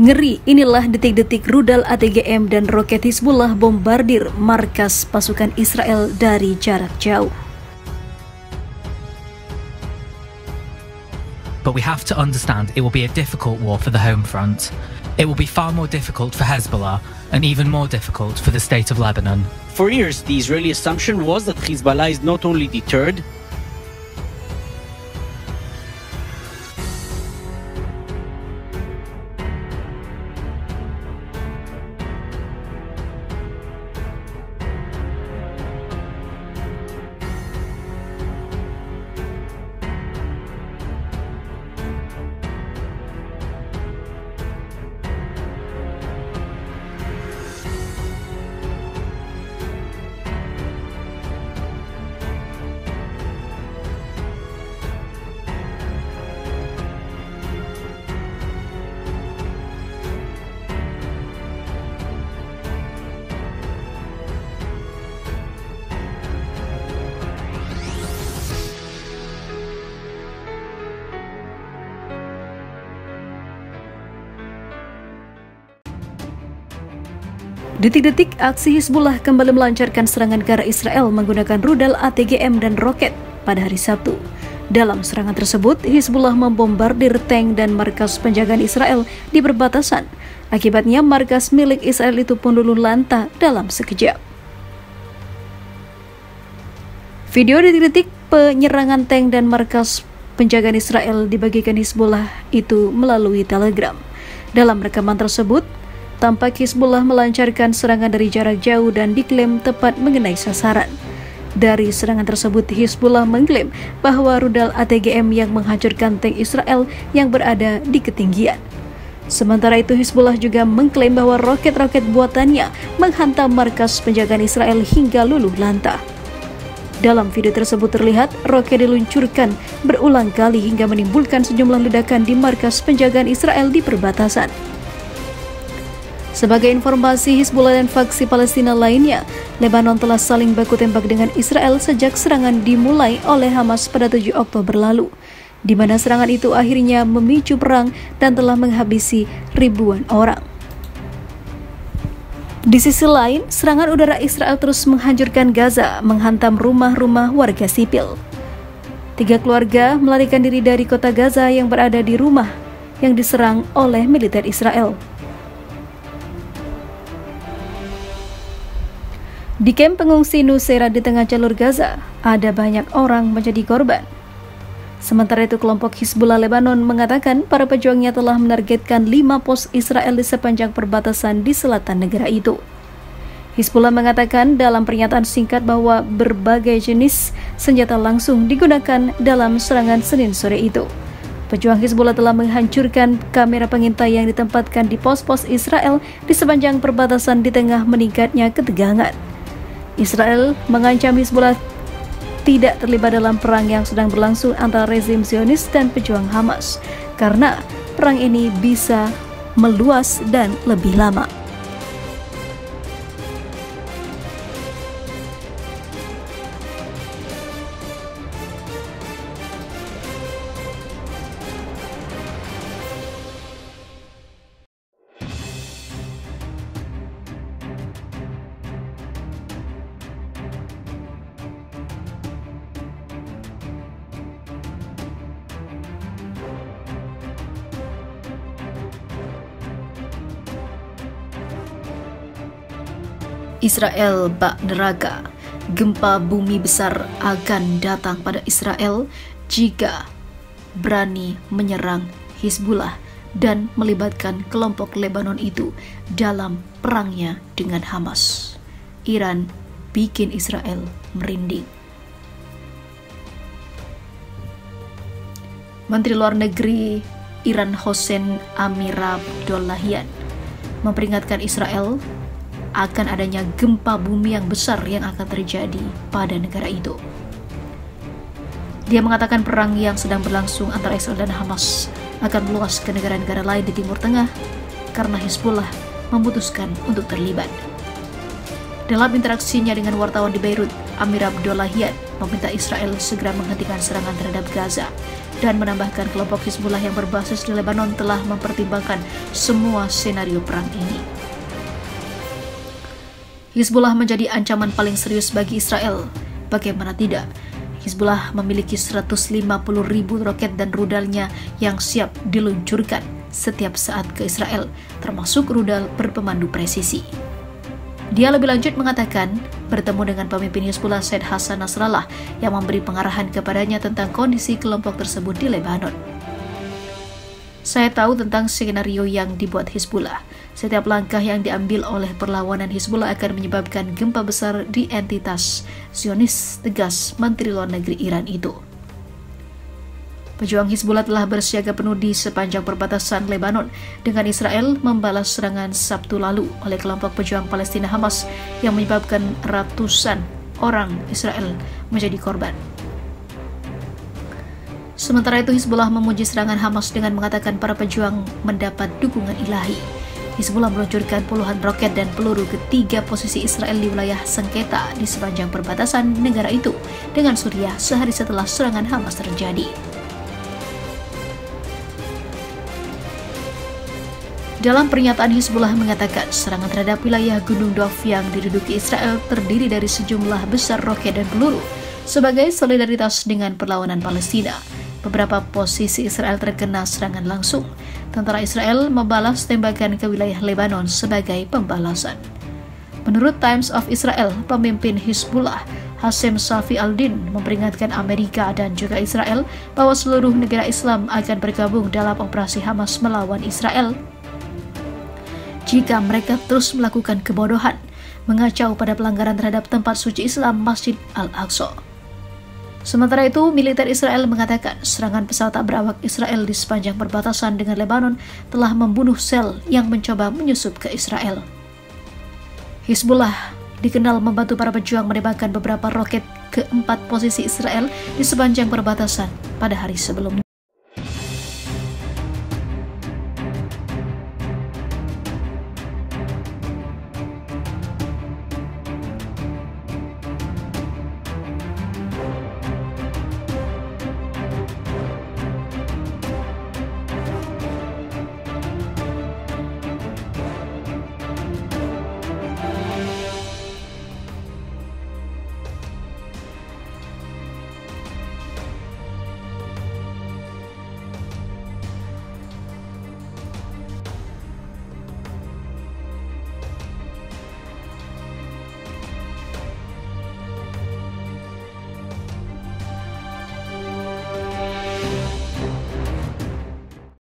Ngeri, inilah detik-detik rudal ATGM dan roket Hizbullah bombardir markas pasukan Israel dari jarak jauh. But we have to understand it will be a difficult war for the home front. It will be far more difficult for Hezbollah and even more difficult for the state of Lebanon. For years, the Israeli assumption was that Hezbollah is not only deterred, Detik-detik aksi Hizbullah kembali melancarkan serangan ke arah Israel menggunakan rudal ATGM dan roket pada hari Sabtu. Dalam serangan tersebut, Hizbullah membombardir tank dan markas penjagaan Israel di perbatasan. Akibatnya, markas milik Israel itu pun luluh lantah dalam sekejap. Video detik-detik penyerangan tank dan markas penjagaan Israel dibagikan Hizbullah itu melalui Telegram. Dalam rekaman tersebut, tampak Hizbullah melancarkan serangan dari jarak jauh dan diklaim tepat mengenai sasaran. Dari serangan tersebut, Hizbullah mengklaim bahwa rudal ATGM yang menghancurkan tank Israel yang berada di ketinggian. Sementara itu, Hizbullah juga mengklaim bahwa roket-roket buatannya menghantam markas penjagaan Israel hingga luluh lantah. Dalam video tersebut terlihat roket diluncurkan berulang kali hingga menimbulkan sejumlah ledakan di markas penjagaan Israel di perbatasan. Sebagai informasi, Hizbullah dan faksi Palestina lainnya, Lebanon telah saling baku tembak dengan Israel sejak serangan dimulai oleh Hamas pada 7 Oktober lalu, di mana serangan itu akhirnya memicu perang dan telah menghabisi ribuan orang. Di sisi lain, serangan udara Israel terus menghancurkan Gaza, menghantam rumah-rumah warga sipil. 3 keluarga melarikan diri dari kota Gaza yang berada di rumah yang diserang oleh militer Israel. Di kamp pengungsi Nuseirat di tengah jalur Gaza, ada banyak orang menjadi korban. Sementara itu, kelompok Hizbullah Lebanon mengatakan para pejuangnya telah menargetkan 5 pos Israel di sepanjang perbatasan di selatan negara itu. Hizbullah mengatakan dalam pernyataan singkat bahwa berbagai jenis senjata langsung digunakan dalam serangan Senin sore itu. Pejuang Hizbullah telah menghancurkan kamera pengintai yang ditempatkan di pos-pos Israel di sepanjang perbatasan di tengah meningkatnya ketegangan. Israel mengancam Hizbullah tidak terlibat dalam perang yang sedang berlangsung antara rezim Zionis dan pejuang Hamas, karena perang ini bisa meluas dan lebih lama. Israel bak neraka. Gempa bumi besar akan datang pada Israel jika berani menyerang Hizbullah dan melibatkan kelompok Lebanon itu dalam perangnya dengan Hamas. Iran bikin Israel merinding. Menteri Luar Negeri Iran Hossein Amirabdollahian memperingatkan Israel akan adanya gempa bumi yang besar yang akan terjadi pada negara itu. Dia mengatakan perang yang sedang berlangsung antara Israel dan Hamas akan meluas ke negara-negara lain di Timur Tengah karena Hizbullah memutuskan untuk terlibat. Dalam interaksinya dengan wartawan di Beirut, Amirabdollahian meminta Israel segera menghentikan serangan terhadap Gaza dan menambahkan kelompok Hizbullah yang berbasis di Lebanon telah mempertimbangkan semua skenario perang ini. Hizbullah menjadi ancaman paling serius bagi Israel. Bagaimana tidak? Hizbullah memiliki 150.000 roket dan rudalnya yang siap diluncurkan setiap saat ke Israel, termasuk rudal berpemandu presisi. Dia lebih lanjut mengatakan, bertemu dengan pemimpin Hizbullah Said Hassan Nasrallah yang memberi pengarahan kepadanya tentang kondisi kelompok tersebut di Lebanon. Saya tahu tentang skenario yang dibuat Hizbullah. Setiap langkah yang diambil oleh perlawanan Hizbullah akan menyebabkan gempa besar di entitas Zionis, tegas Menteri Luar Negeri Iran itu. Pejuang Hizbullah telah bersiaga penuh di sepanjang perbatasan Lebanon dengan Israel membalas serangan Sabtu lalu oleh kelompok pejuang Palestina Hamas yang menyebabkan ratusan orang Israel menjadi korban. Sementara itu, Hizbullah memuji serangan Hamas dengan mengatakan para pejuang mendapat dukungan ilahi. Hizbullah meluncurkan puluhan roket dan peluru ke 3 posisi Israel di wilayah sengketa di sepanjang perbatasan negara itu dengan Suriah sehari setelah serangan Hamas terjadi. Dalam pernyataan, Hizbullah mengatakan serangan terhadap wilayah Gunung Dov yang diduduki Israel terdiri dari sejumlah besar roket dan peluru sebagai solidaritas dengan perlawanan Palestina. Beberapa posisi Israel terkena serangan langsung. Tentara Israel membalas tembakan ke wilayah Lebanon sebagai pembalasan. Menurut Times of Israel, pemimpin Hizbullah Hashem Safi al-Din memperingatkan Amerika dan juga Israel bahwa seluruh negara Islam akan bergabung dalam operasi Hamas melawan Israel jika mereka terus melakukan kebodohan, mengacau pada pelanggaran terhadap tempat suci Islam Masjid Al-Aqsa. Sementara itu, militer Israel mengatakan serangan pesawat tak berawak Israel di sepanjang perbatasan dengan Lebanon telah membunuh sel yang mencoba menyusup ke Israel. Hizbullah dikenal membantu para pejuang menembakkan beberapa roket ke 4 posisi Israel di sepanjang perbatasan pada hari sebelumnya.